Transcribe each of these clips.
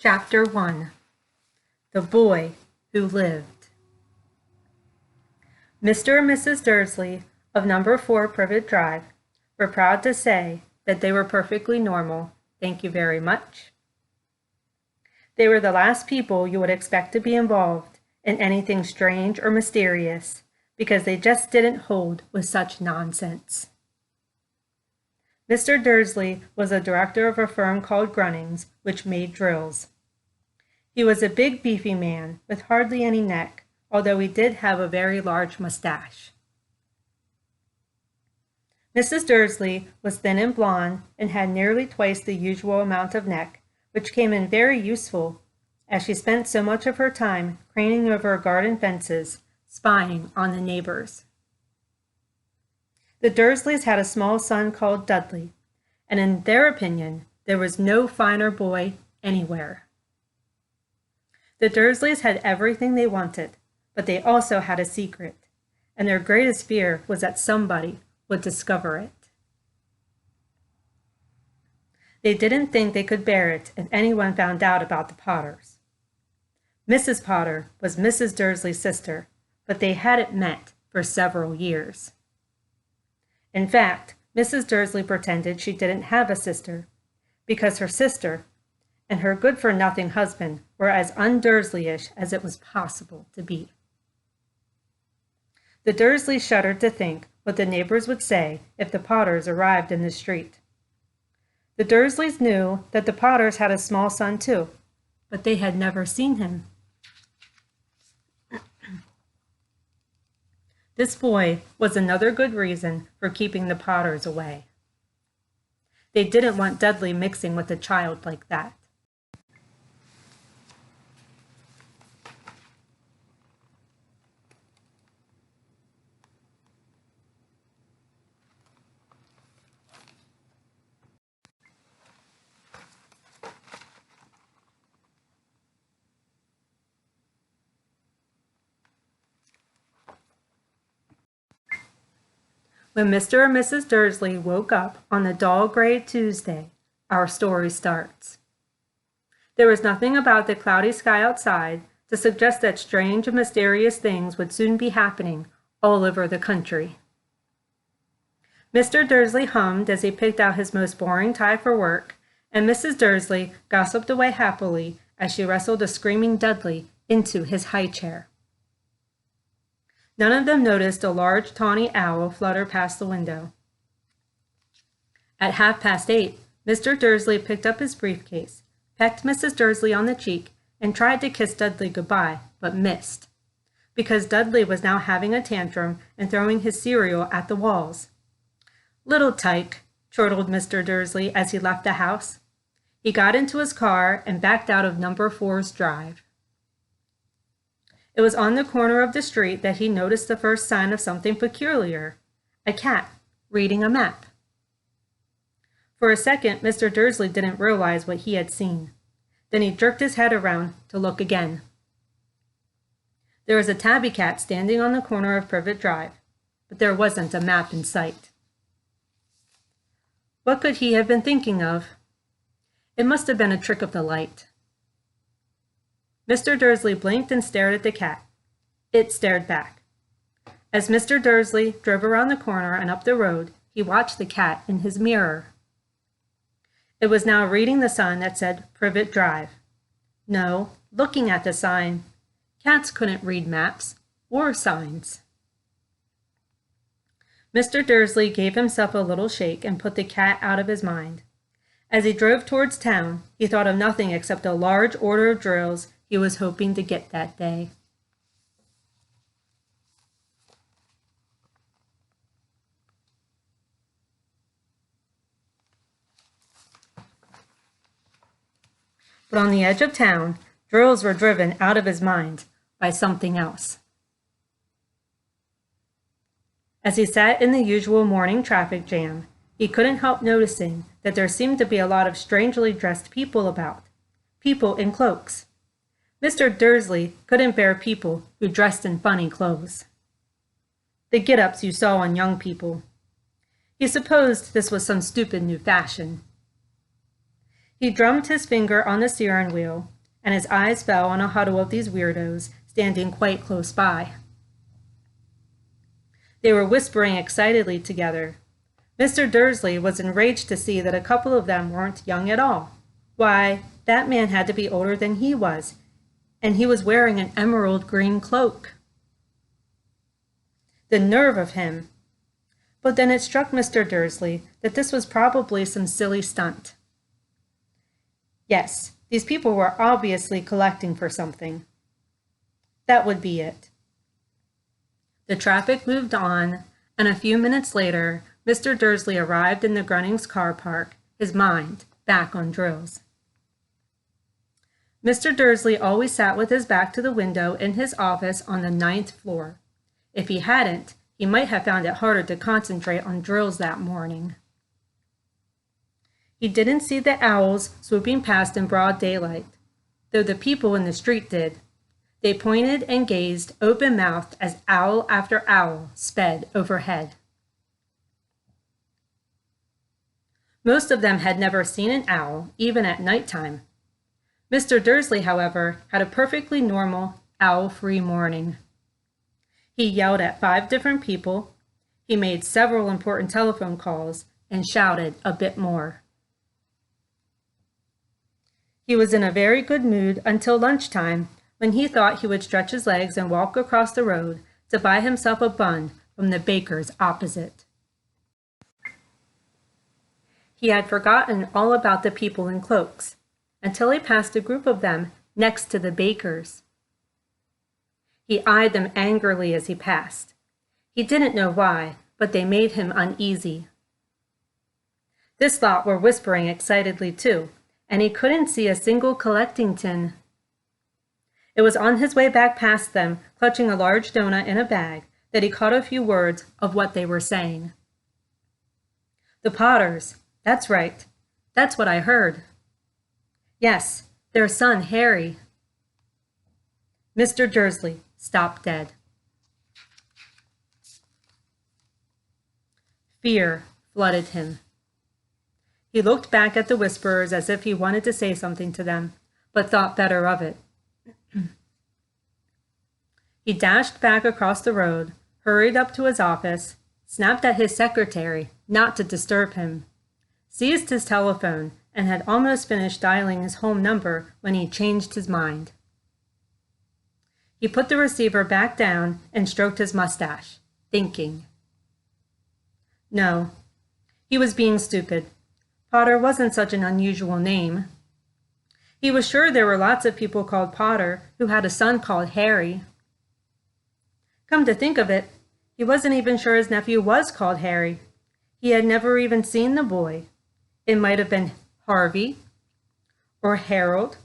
Chapter 1 The Boy Who Lived. Mr. and Mrs. Dursley of number 4 Privet Drive were proud to say that they were perfectly normal, thank you very much. They were the last people you would expect to be involved in anything strange or mysterious because they just didn't hold with such nonsense. Mr. Dursley was a director of a firm called Grunnings, which made drills. He was a big, beefy man with hardly any neck, although he did have a very large mustache. Mrs. Dursley was thin and blonde and had nearly twice the usual amount of neck, which came in very useful as she spent so much of her time craning over garden fences, spying on the neighbors. The Dursleys had a small son called Dudley, and in their opinion, there was no finer boy anywhere. The Dursleys had everything they wanted, but they also had a secret, and their greatest fear was that somebody would discover it. They didn't think they could bear it if anyone found out about the Potters. Mrs. Potter was Mrs. Dursley's sister, but they hadn't met for several years. In fact, Mrs. Dursley pretended she didn't have a sister, because her sister and her good-for-nothing husband were as un-Dursleyish as it was possible to be. The Dursleys shuddered to think what the neighbors would say if the Potters arrived in the street. The Dursleys knew that the Potters had a small son too, but they had never seen him. This boy was another good reason for keeping the Potters away. They didn't want Dudley mixing with a child like that. When Mr. and Mrs. Dursley woke up on the dull gray Tuesday, our story starts. There was nothing about the cloudy sky outside to suggest that strange and mysterious things would soon be happening all over the country. Mr. Dursley hummed as he picked out his most boring tie for work, and Mrs. Dursley gossiped away happily as she wrestled a screaming Dudley into his high chair. None of them noticed a large tawny owl flutter past the window. At 8:30, Mr. Dursley picked up his briefcase, pecked Mrs. Dursley on the cheek, and tried to kiss Dudley goodbye, but missed, because Dudley was now having a tantrum and throwing his cereal at the walls. "Little tyke," chortled Mr. Dursley as he left the house. He got into his car and backed out of number 4's drive. It was on the corner of the street that he noticed the first sign of something peculiar, a cat reading a map. For a second, Mr. Dursley didn't realize what he had seen. Then he jerked his head around to look again. There was a tabby cat standing on the corner of Privet Drive, but there wasn't a map in sight. What could he have been thinking of? It must have been a trick of the light. Mr. Dursley blinked and stared at the cat. It stared back. As Mr. Dursley drove around the corner and up the road, he watched the cat in his mirror. It was now reading the sign that said Privet Drive. No, looking at the sign. Cats couldn't read maps or signs. Mr. Dursley gave himself a little shake and put the cat out of his mind. As he drove towards town, he thought of nothing except a large order of drills he was hoping to get that day. But on the edge of town, drills were driven out of his mind by something else. As he sat in the usual morning traffic jam, he couldn't help noticing that there seemed to be a lot of strangely dressed people about, people in cloaks. Mr. Dursley couldn't bear people who dressed in funny clothes. The get-ups you saw on young people. He supposed this was some stupid new fashion. He drummed his finger on the steering wheel, and his eyes fell on a huddle of these weirdos standing quite close by. They were whispering excitedly together. Mr. Dursley was enraged to see that a couple of them weren't young at all. Why, that man had to be older than he was, and he was wearing an emerald green cloak. The nerve of him! But then it struck Mr. Dursley that this was probably some silly stunt. Yes, these people were obviously collecting for something. That would be it. The traffic moved on, and a few minutes later, Mr. Dursley arrived in the Grunnings car park, his mind back on drills. Mr. Dursley always sat with his back to the window in his office on the 9th floor. If he hadn't, he might have found it harder to concentrate on drills that morning. He didn't see the owls swooping past in broad daylight, though the people in the street did. They pointed and gazed open-mouthed as owl after owl sped overhead. Most of them had never seen an owl, even at nighttime. Mr. Dursley, however, had a perfectly normal, owl-free morning. He yelled at 5 different people, he made several important telephone calls, and shouted a bit more. He was in a very good mood until lunchtime, when he thought he would stretch his legs and walk across the road to buy himself a bun from the baker's opposite. He had forgotten all about the people in cloaks, until he passed a group of them next to the baker's. He eyed them angrily as he passed. He didn't know why, but they made him uneasy. This lot were whispering excitedly too, and he couldn't see a single collecting tin. It was on his way back past them, clutching a large donut in a bag, that he caught a few words of what they were saying. The Potters, that's right. That's what I heard. Yes, their son, Harry. Mr. Dursley stopped dead. Fear flooded him. He looked back at the whisperers as if he wanted to say something to them, but thought better of it. He dashed back across the road, hurried up to his office, snapped at his secretary not to disturb him, seized his telephone, and had almost finished dialing his home number when he changed his mind. He put the receiver back down and stroked his mustache, thinking. No, he was being stupid. Potter wasn't such an unusual name. He was sure there were lots of people called Potter who had a son called Harry. Come to think of it, he wasn't even sure his nephew was called Harry. He had never even seen the boy. It might have been Harvey or Harold.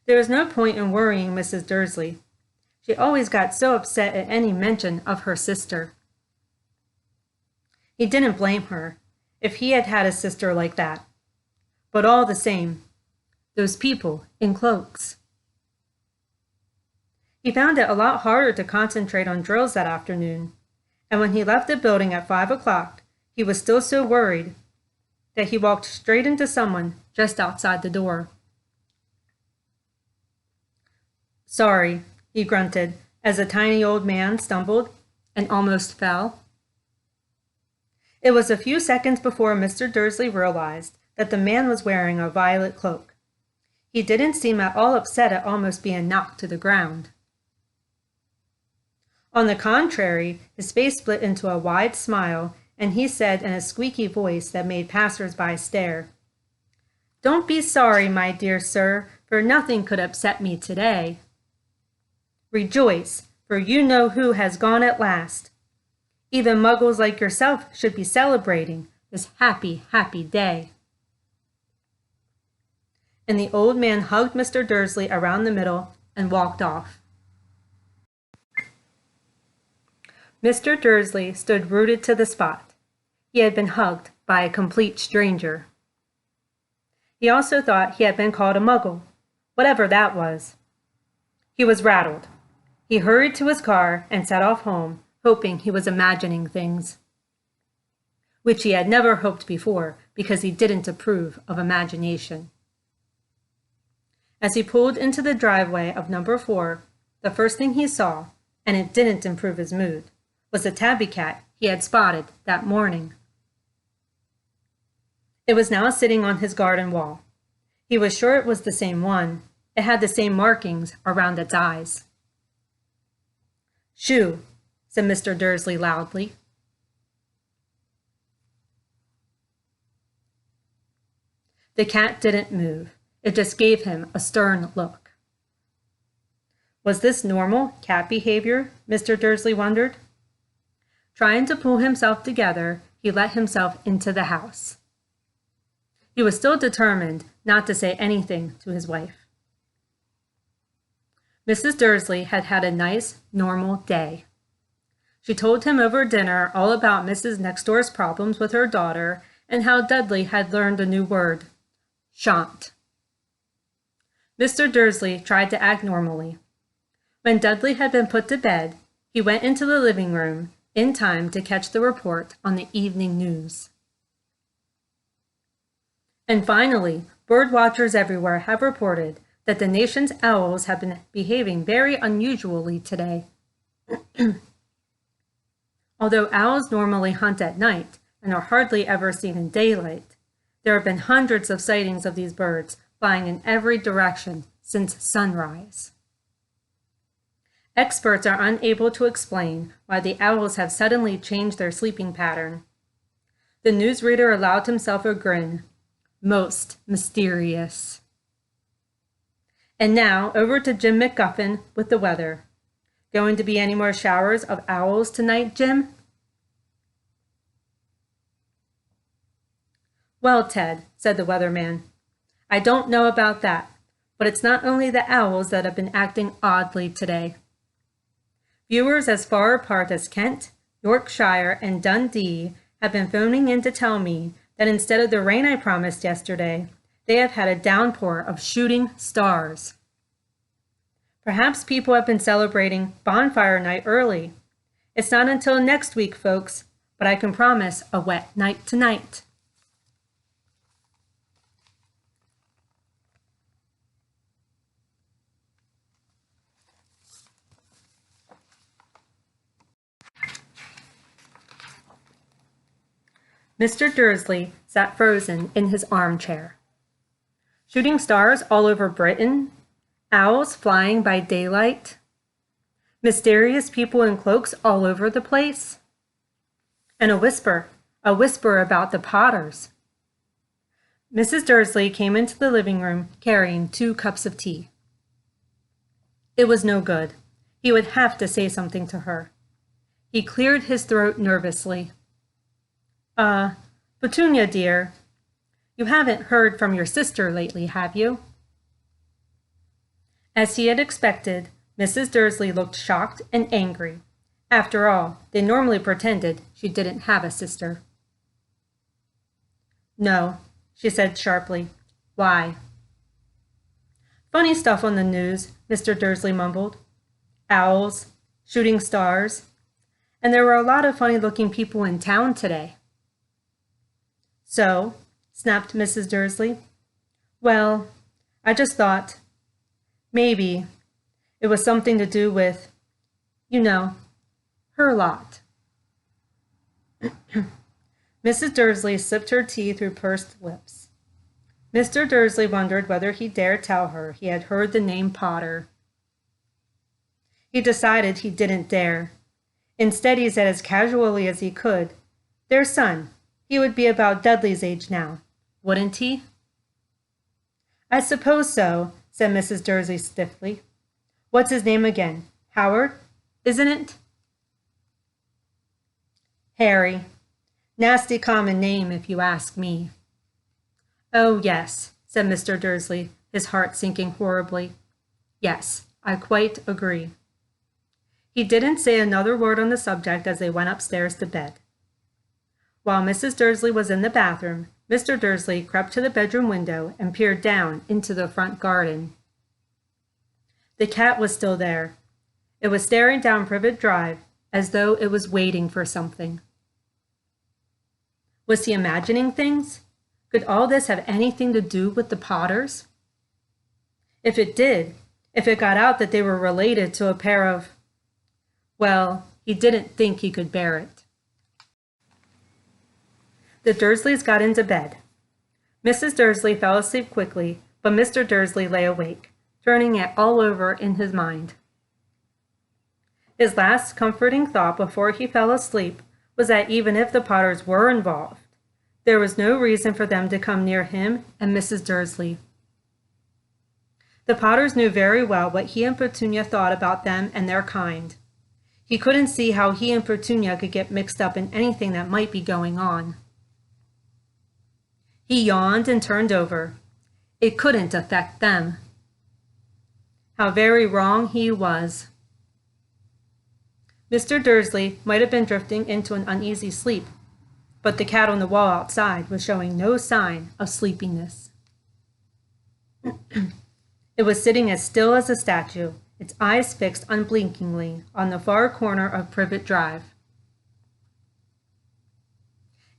There was no point in worrying Mrs. Dursley. She always got so upset at any mention of her sister. He didn't blame her if he had had a sister like that. But all the same, those people in cloaks. He found it a lot harder to concentrate on drills that afternoon, and when he left the building at 5 o'clock, he was still so worried that he walked straight into someone just outside the door. Sorry, he grunted as a tiny old man stumbled and almost fell. It was a few seconds before Mr. Dursley realized that the man was wearing a violet cloak. He didn't seem at all upset at almost being knocked to the ground. On the contrary, his face split into a wide smile, and he said in a squeaky voice that made passers-by stare, "Don't be sorry, my dear sir, for nothing could upset me today. Rejoice, for you know who has gone at last. Even muggles like yourself should be celebrating this happy, happy day." And the old man hugged Mr. Dursley around the middle and walked off. Mr. Dursley stood rooted to the spot. He had been hugged by a complete stranger. He also thought he had been called a muggle, whatever that was. He was rattled. He hurried to his car and set off home, hoping he was imagining things, which he had never hoped before, because he didn't approve of imagination. As he pulled into the driveway of number 4, the first thing he saw, and it didn't improve his mood, was the tabby cat he had spotted that morning. It was now sitting on his garden wall. He was sure it was the same one. It had the same markings around its eyes. "Shoo," said Mr. Dursley loudly. The cat didn't move. It just gave him a stern look. Was this normal cat behavior? Mr. Dursley wondered. Trying to pull himself together, he let himself into the house. He was still determined not to say anything to his wife. Mrs. Dursley had had a nice, normal day. She told him over dinner all about Mrs. Nextdoor's problems with her daughter and how Dudley had learned a new word, shan't. Mr. Dursley tried to act normally. When Dudley had been put to bed, he went into the living room in time to catch the report on the evening news. And finally, bird watchers everywhere have reported that the nation's owls have been behaving very unusually today. Although owls normally hunt at night and are hardly ever seen in daylight, there have been hundreds of sightings of these birds flying in every direction since sunrise. Experts are unable to explain why the owls have suddenly changed their sleeping pattern. The newsreader allowed himself a grin. Most mysterious. And now, over to Jim McGuffin with the weather. Going to be any more showers of owls tonight, Jim? Well, Ted, said the weatherman, I don't know about that, but it's not only the owls that have been acting oddly today. Viewers as far apart as Kent, Yorkshire, and Dundee have been phoning in to tell me that instead of the rain I promised yesterday, they have had a downpour of shooting stars. Perhaps people have been celebrating bonfire night early. It's not until next week, folks, but I can promise a wet night tonight. Mr. Dursley sat frozen in his armchair. Shooting stars all over Britain, owls flying by daylight, mysterious people in cloaks all over the place, and a whisper about the Potters. Mrs. Dursley came into the living room carrying 2 cups of tea. It was no good. He would have to say something to her. He cleared his throat nervously. Petunia, dear, you haven't heard from your sister lately, have you? As he had expected, Mrs. Dursley looked shocked and angry. After all, they normally pretended she didn't have a sister. No, she said sharply. Why? Funny stuff on the news, Mr. Dursley mumbled. Owls, shooting stars, and there were a lot of funny-looking people in town today. So, snapped Mrs. Dursley. Well, I just thought, maybe it was something to do with, her lot. Mrs. Dursley sipped her tea through pursed lips. Mr. Dursley wondered whether he dared tell her he had heard the name Potter. He decided he didn't dare. Instead, he said as casually as he could, their son. He would be about Dudley's age now, wouldn't he? I suppose so, said Mrs. Dursley stiffly. What's his name again? Howard, isn't it? Harry. Nasty common name, if you ask me. Oh, yes, said Mr. Dursley, his heart sinking horribly. Yes, I quite agree. He didn't say another word on the subject as they went upstairs to bed. While Mrs. Dursley was in the bathroom, Mr. Dursley crept to the bedroom window and peered down into the front garden. The cat was still there. It was staring down Privet Drive as though it was waiting for something. Was he imagining things? Could all this have anything to do with the Potters? If it did, if it got out that they were related to a pair of... Well, he didn't think he could bear it. The Dursleys got into bed. Mrs. Dursley fell asleep quickly, but Mr. Dursley lay awake, turning it all over in his mind. His last comforting thought before he fell asleep was that even if the Potters were involved, there was no reason for them to come near him and Mrs. Dursley. The Potters knew very well what he and Petunia thought about them and their kind. He couldn't see how he and Petunia could get mixed up in anything that might be going on. He yawned and turned over. It couldn't affect them. How very wrong he was. Mr. Dursley might have been drifting into an uneasy sleep, but the cat on the wall outside was showing no sign of sleepiness. It was sitting as still as a statue, its eyes fixed unblinkingly on the far corner of Privet Drive.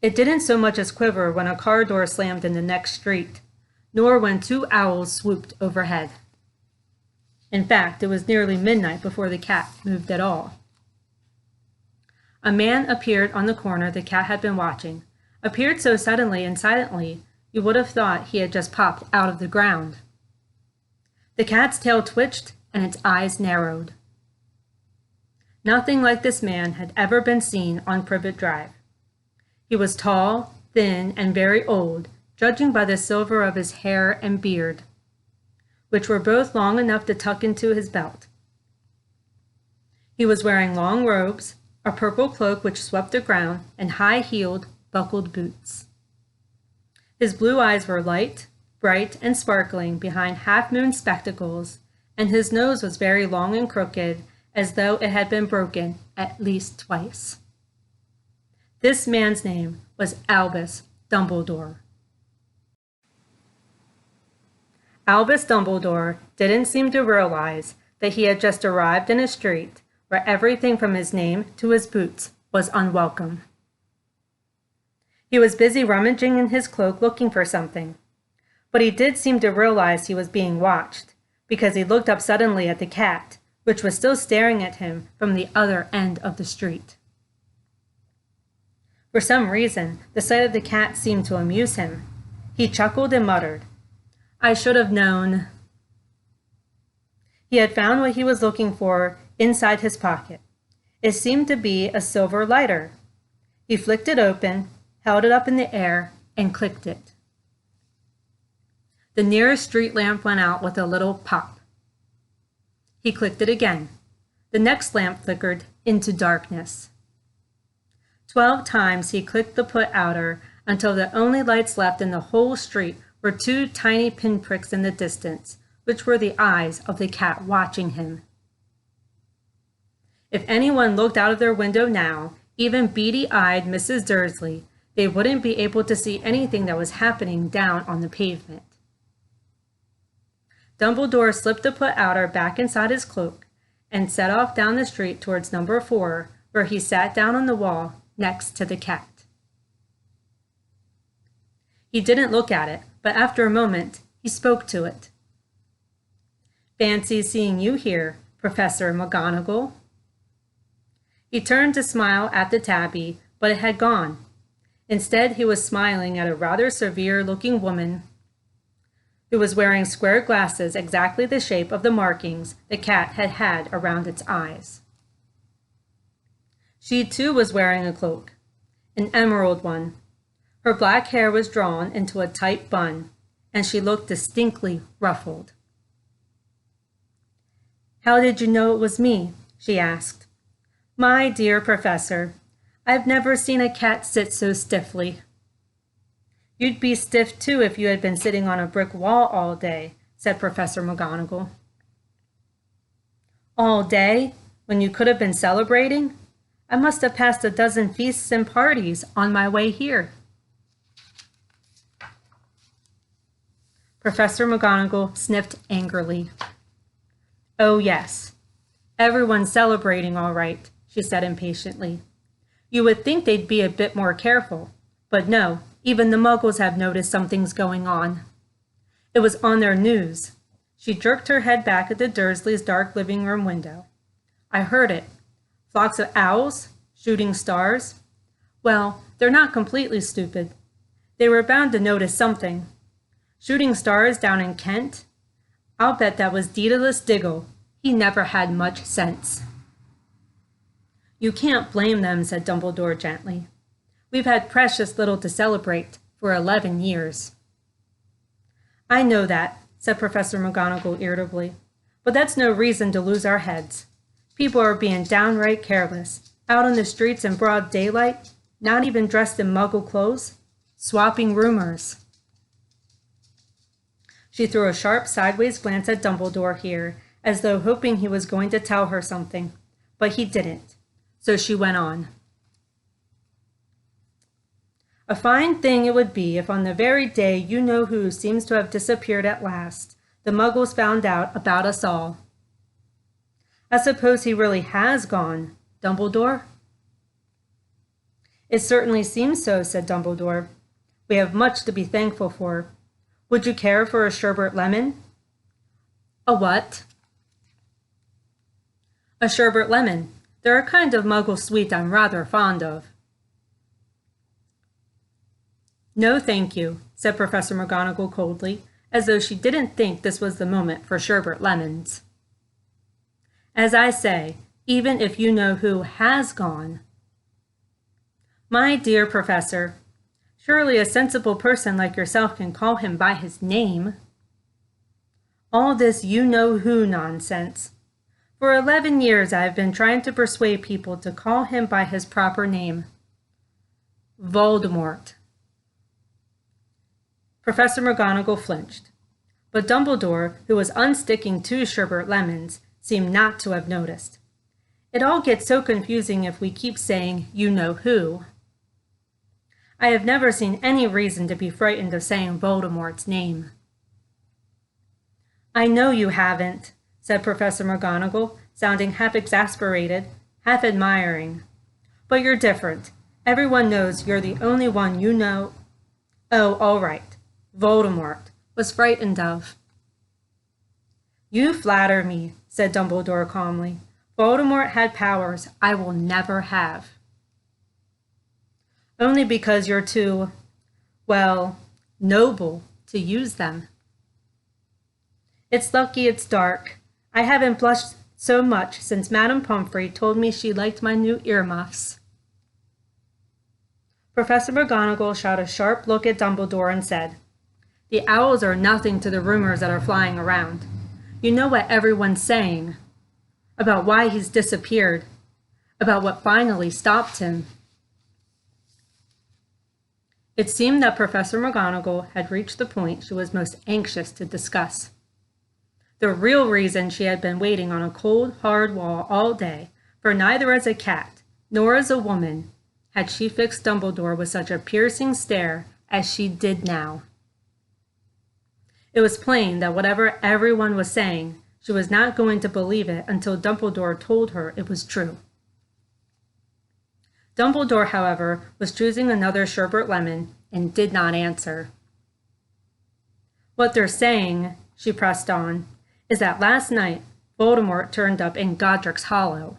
It didn't so much as quiver when a car door slammed in the next street, nor when 2 owls swooped overhead. In fact, it was nearly midnight before the cat moved at all. A man appeared on the corner the cat had been watching, appeared so suddenly and silently you would have thought he had just popped out of the ground. The cat's tail twitched and its eyes narrowed. Nothing like this man had ever been seen on Privet Drive. He was tall, thin, and very old, judging by the silver of his hair and beard, which were both long enough to tuck into his belt. He was wearing long robes, a purple cloak which swept the ground, and high-heeled, buckled boots. His blue eyes were light, bright, and sparkling behind half-moon spectacles, and his nose was very long and crooked, as though it had been broken at least twice. This man's name was Albus Dumbledore. Albus Dumbledore didn't seem to realize that he had just arrived in a street where everything from his name to his boots was unwelcome. He was busy rummaging in his cloak looking for something, but he did seem to realize he was being watched, because he looked up suddenly at the cat, which was still staring at him from the other end of the street. For some reason, the sight of the cat seemed to amuse him. He chuckled and muttered, "I should have known." He had found what he was looking for inside his pocket. It seemed to be a silver lighter. He flicked it open, held it up in the air, and clicked it. The nearest street lamp went out with a little pop. He clicked it again. The next lamp flickered into darkness. 12 times he clicked the put-outer until the only lights left in the whole street were 2 tiny pinpricks in the distance, which were the eyes of the cat watching him. If anyone looked out of their window now, even beady-eyed Mrs. Dursley, they wouldn't be able to see anything that was happening down on the pavement. Dumbledore slipped the put-outer back inside his cloak and set off down the street towards number 4, where he sat down on the wall next to the cat. He didn't look at it, but after a moment, he spoke to it. "Fancy seeing you here, Professor McGonagall." He turned to smile at the tabby, but it had gone. Instead, he was smiling at a rather severe-looking woman who was wearing square glasses exactly the shape of the markings the cat had had around its eyes. She too was wearing a cloak, an emerald one. Her black hair was drawn into a tight bun, and she looked distinctly ruffled. "How did you know it was me?" she asked. "My dear Professor, I've never seen a cat sit so stiffly." "You'd be stiff too if you had been sitting on a brick wall all day," said Professor McGonagall. "All day? When you could have been celebrating? I must have passed a dozen feasts and parties on my way here." Professor McGonagall sniffed angrily. "Oh, yes. Everyone's celebrating all right," she said impatiently. "You would think they'd be a bit more careful, but no, Even the Muggles have noticed something's going on. It was on their news. She jerked her head back at the Dursleys' dark living room window. I heard it. Flocks of owls? Shooting stars? Well, they're not completely stupid. They were bound to notice something. Shooting stars down in Kent? I'll bet that was Daedalus Diggle. He never had much sense. You can't blame them, said Dumbledore gently. We've had precious little to celebrate for 11 years. I know that, said Professor McGonagall irritably, but that's no reason to lose our heads. People are being downright careless, out on the streets in broad daylight, not even dressed in Muggle clothes, swapping rumors. She threw a sharp sideways glance at Dumbledore here, as though hoping he was going to tell her something, but he didn't, so she went on. A fine thing it would be if on the very day you-know-who seems to have disappeared at last, the Muggles found out about us all. I suppose he really has gone, Dumbledore? It certainly seems so, said Dumbledore. We have much to be thankful for. Would you care for a sherbet lemon? A what? A sherbet lemon. They're a kind of Muggle sweet I'm rather fond of. No, thank you, said Professor McGonagall coldly, as though she didn't think this was the moment for sherbet lemons. As I say, even if you-know-who has gone. My dear Professor, surely a sensible person like yourself can call him by his name. All this you-know-who nonsense. For 11 years I have been trying to persuade people to call him by his proper name. Voldemort. Professor McGonagall flinched, but Dumbledore, who was unsticking 2 sherbet lemons, seemed not to have noticed. It all gets so confusing if we keep saying you-know-who. I have never seen any reason to be frightened of saying Voldemort's name. I know you haven't, said Professor McGonagall, sounding half exasperated, half admiring. But you're different. Everyone knows you're the only one you know. Oh, all right. Voldemort was frightened of. You flatter me, said Dumbledore calmly. Voldemort had powers I will never have. Only because you're too, well, noble to use them. It's lucky it's dark. I haven't blushed so much since Madame Pomfrey told me she liked my new earmuffs. Professor McGonagall shot a sharp look at Dumbledore and said, The owls are nothing to the rumors that are flying around. You know what everyone's saying about why he's disappeared, about what finally stopped him. It seemed that Professor McGonagall had reached the point she was most anxious to discuss. The real reason she had been waiting on a cold, hard wall all day, for neither as a cat nor as a woman had she fixed Dumbledore with such a piercing stare as she did now. It was plain that whatever everyone was saying, she was not going to believe it until Dumbledore told her it was true. Dumbledore, however, was choosing another sherbet lemon and did not answer. What they're saying, she pressed on, is that last night Voldemort turned up in Godric's Hollow.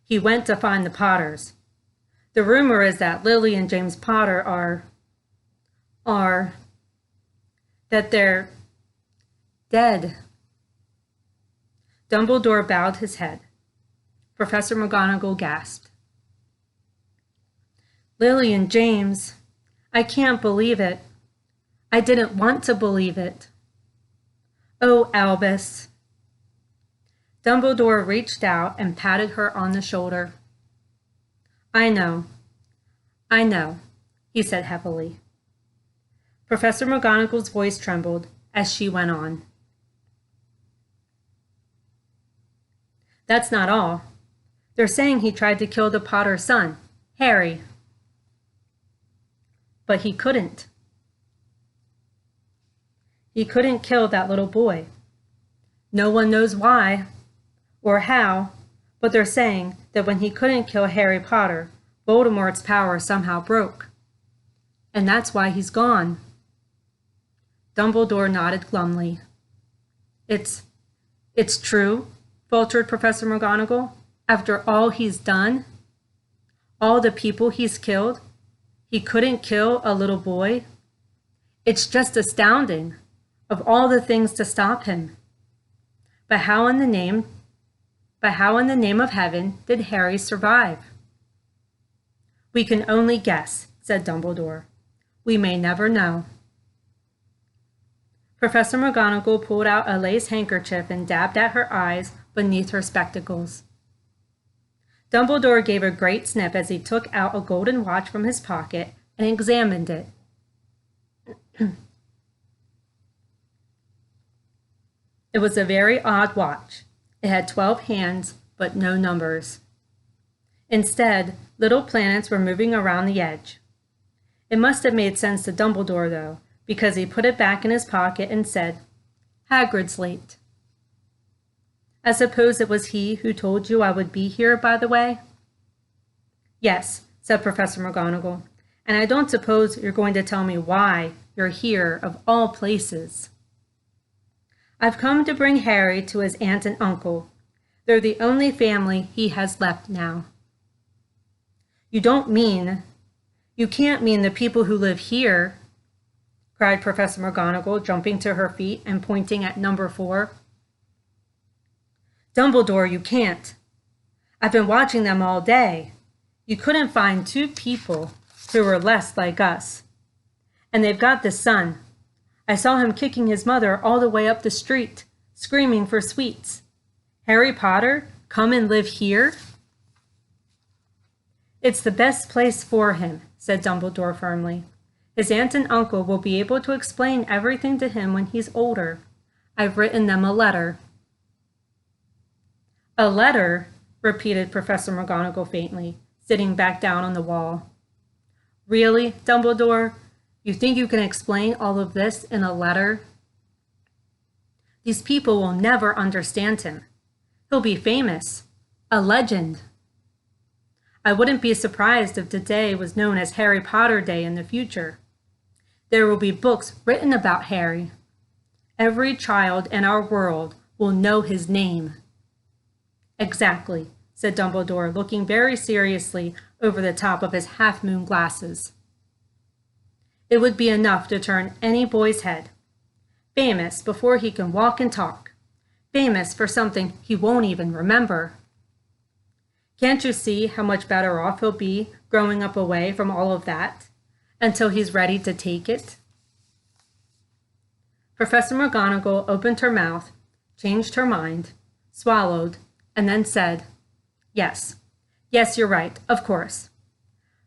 He went to find the Potters. The rumor is that Lily and James Potter that they're dead. Dumbledore bowed his head. Professor McGonagall gasped. Lily and James, I can't believe it. I didn't want to believe it. Oh, Albus. Dumbledore reached out and patted her on the shoulder. I know, he said heavily. Professor McGonagall's voice trembled as she went on. That's not all. They're saying he tried to kill the Potter's son, Harry. But he couldn't. He couldn't kill that little boy. No one knows why or how, but they're saying that when he couldn't kill Harry Potter, Voldemort's power somehow broke. and that's why he's gone. Dumbledore nodded glumly. It's true, faltered Professor McGonagall. After all he's done, all the people he's killed, he couldn't kill a little boy? It's just astounding, of all the things to stop him. But how in the name of heaven did Harry survive? We can only guess, said Dumbledore. We may never know. Professor McGonagall pulled out a lace handkerchief and dabbed at her eyes beneath her spectacles. Dumbledore gave a great sniff as he took out a golden watch from his pocket and examined it. It was a very odd watch. It had 12 hands, but no numbers. Instead, little planets were moving around the edge. It must have made sense to Dumbledore, though, because he put it back in his pocket and said, "Hagrid's late." I suppose it was he who told you I would be here, by the way? Yes, said Professor McGonagall, and I don't suppose you're going to tell me why you're here of all places. I've come to bring Harry to his aunt and uncle. They're the only family he has left now. You can't mean the people who live here, cried Professor McGonagall, jumping to her feet and pointing at number 4. Dumbledore, you can't. I've been watching them all day. You couldn't find 2 people who were less like us. And they've got the son. I saw him kicking his mother all the way up the street, screaming for sweets. Harry Potter, come and live here? It's the best place for him, said Dumbledore firmly. His aunt and uncle will be able to explain everything to him when he's older. I've written them a letter. A letter, repeated Professor McGonagall faintly, sitting back down on the wall. Really, Dumbledore? You think you can explain all of this in a letter? These people will never understand him. He'll be famous, a legend. I wouldn't be surprised if today was known as Harry Potter Day in the future. There will be books written about Harry. Every child in our world will know his name. Exactly, said Dumbledore, looking very seriously over the top of his half-moon glasses. It would be enough to turn any boy's head. Famous before he can walk and talk. Famous for something he won't even remember. Can't you see how much better off he'll be growing up away from all of that until he's ready to take it? Professor McGonagall opened her mouth, changed her mind, swallowed, and then said, Yes, you're right, of course.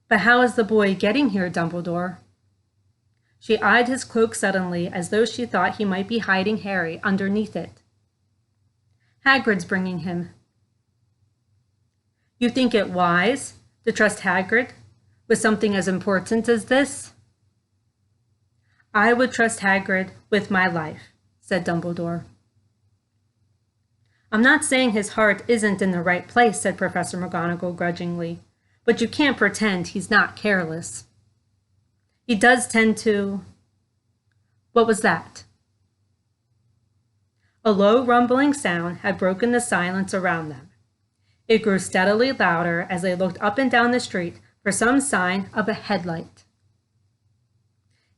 But how is the boy getting here, Dumbledore? She eyed his cloak suddenly as though she thought he might be hiding Harry underneath it. Hagrid's bringing him. You think it wise to trust Hagrid with something as important as this? I would trust Hagrid with my life, said Dumbledore. I'm not saying his heart isn't in the right place, said Professor McGonagall grudgingly, but you can't pretend he's not careless. He does tend to... What was that? A low rumbling sound had broken the silence around them. It grew steadily louder as they looked up and down the street for some sign of a headlight.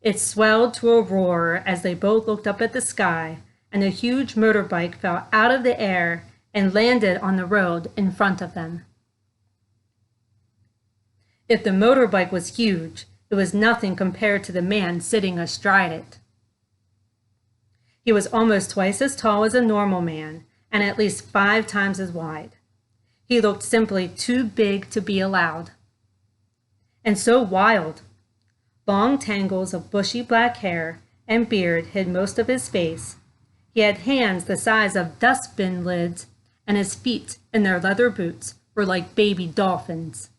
It swelled to a roar as they both looked up at the sky, and a huge motorbike fell out of the air and landed on the road in front of them. If the motorbike was huge, it was nothing compared to the man sitting astride it. He was almost twice as tall as a normal man and at least 5 times as wide. He looked simply too big to be allowed. And so wild. Long tangles of bushy black hair and beard hid most of his face. He had hands the size of dustbin lids, and his feet in their leather boots were like baby dolphins.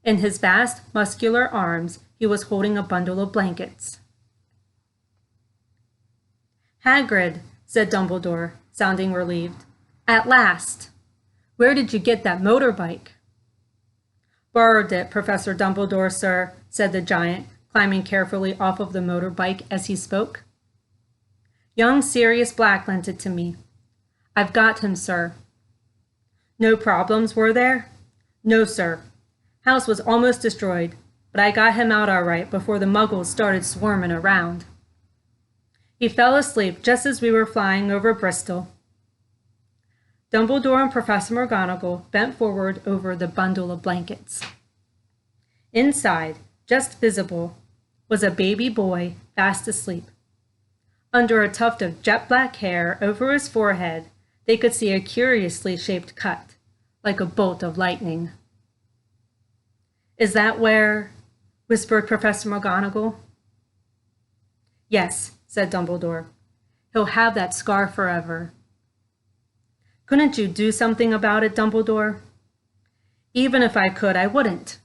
In his vast, muscular arms, he was holding a bundle of blankets. Hagrid, said Dumbledore, sounding relieved. At last! Where did you get that motorbike? Borrowed it, Professor Dumbledore, sir, said the giant, climbing carefully off of the motorbike as he spoke. "Young Sirius Black lent it to me. I've got him, sir." "No problems, were there?" "No, sir. House was almost destroyed, but I got him out all right before the muggles started swarming around. He fell asleep just as we were flying over Bristol." Dumbledore and Professor McGonagall bent forward over the bundle of blankets. Inside, just visible, was a baby boy fast asleep. Under a tuft of jet black hair over his forehead, they could see a curiously shaped cut, like a bolt of lightning. "Is that where—" whispered Professor McGonagall. "Yes," said Dumbledore. "He'll have that scar forever." "Couldn't you do something about it, Dumbledore?" "Even if I could, I wouldn't.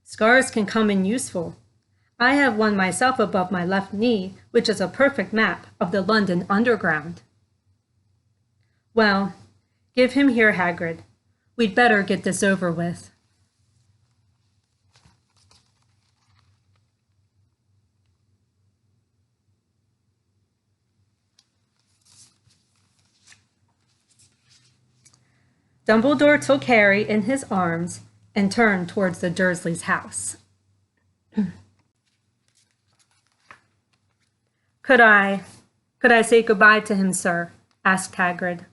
Scars can come in useful. I have one myself above my left knee, which is a perfect map of the London Underground." "Well, give him here, Hagrid. We'd better get this over with." Dumbledore took Harry in his arms and turned towards the Dursleys' house. Could I say goodbye to him, sir?" asked Hagrid.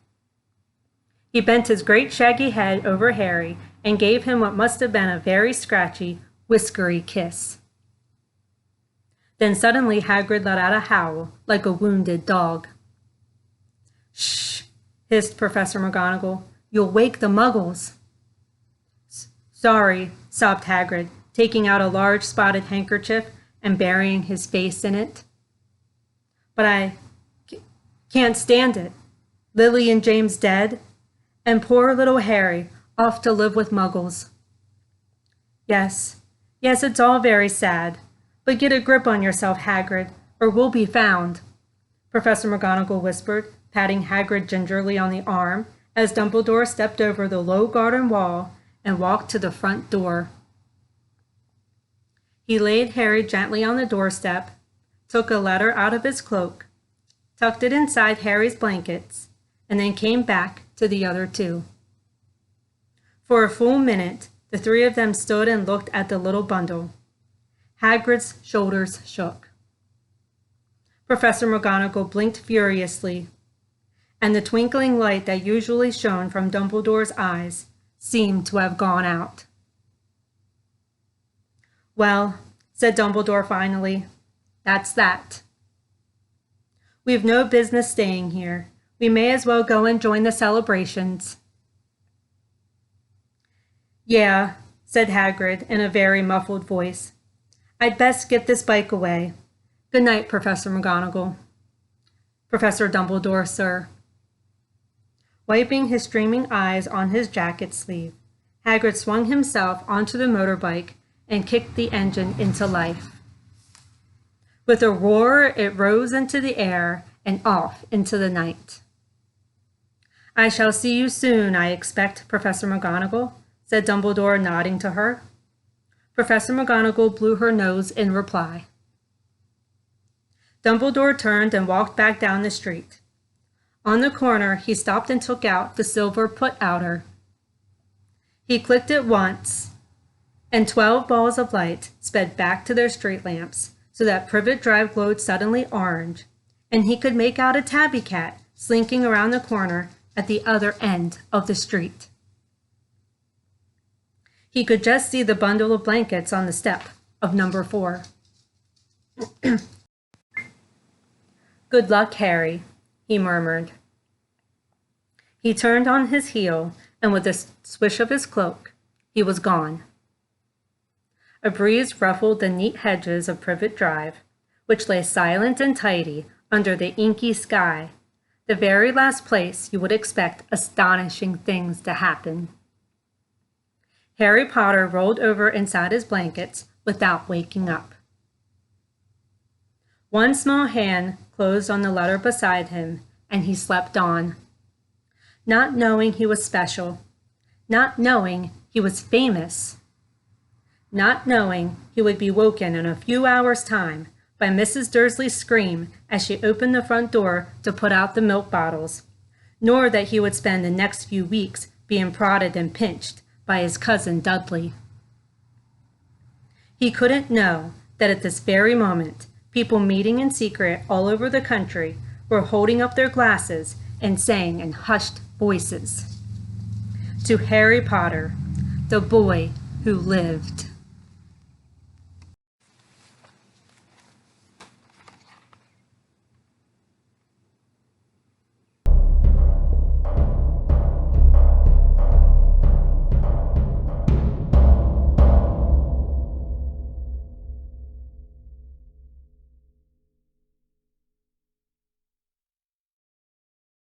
He bent his great shaggy head over Harry and gave him what must have been a very scratchy, whiskery kiss. Then suddenly Hagrid let out a howl like a wounded dog. "Shh!" hissed Professor McGonagall. "You'll wake the muggles." "Sorry," sobbed Hagrid, taking out a large spotted handkerchief and burying his face in it. "But I can't stand it. Lily and James dead, and poor little Harry off to live with muggles." Yes, it's all very sad, but get a grip on yourself, Hagrid, or we'll be found," Professor McGonagall whispered, patting Hagrid gingerly on the arm as Dumbledore stepped over the low garden wall and walked to the front door. He laid Harry gently on the doorstep, took a letter out of his cloak, tucked it inside Harry's blankets, and then came back to the other two. For a full minute, the three of them stood and looked at the little bundle. Hagrid's shoulders shook. Professor McGonagall blinked furiously, and the twinkling light that usually shone from Dumbledore's eyes seemed to have gone out. "Well," said Dumbledore finally, "that's that. We've no business staying here. We may as well go and join the celebrations." "Yeah," said Hagrid in a very muffled voice. "I'd best get this bike away. Good night, Professor McGonagall." "Professor Dumbledore, sir." Wiping his streaming eyes on his jacket sleeve, Hagrid swung himself onto the motorbike and kicked the engine into life. With a roar, it rose into the air and off into the night. "I shall see you soon, I expect, Professor McGonagall," said Dumbledore, nodding to her. Professor McGonagall blew her nose in reply. Dumbledore turned and walked back down the street. On the corner, he stopped and took out the silver put-outer. He clicked it once, and 12 balls of light sped back to their street lamps, so that Privet Drive glowed suddenly orange, and he could make out a tabby cat slinking around the corner at the other end of the street. He could just see the bundle of blankets on the step of number 4. "Good luck, Harry," he murmured. He turned on his heel, and with a swish of his cloak, he was gone. A breeze ruffled the neat hedges of Privet Drive, which lay silent and tidy under the inky sky, the very last place you would expect astonishing things to happen. Harry Potter rolled over inside his blankets without waking up. One small hand closed on the letter beside him, and he slept on. Not knowing he was special, not knowing he was famous, not knowing he would be woken in a few hours' time by Mrs. Dursley's scream as she opened the front door to put out the milk bottles, nor that he would spend the next few weeks being prodded and pinched by his cousin Dudley. He couldn't know that at this very moment, people meeting in secret all over the country were holding up their glasses and saying in hushed voices, "To Harry Potter, the boy who lived."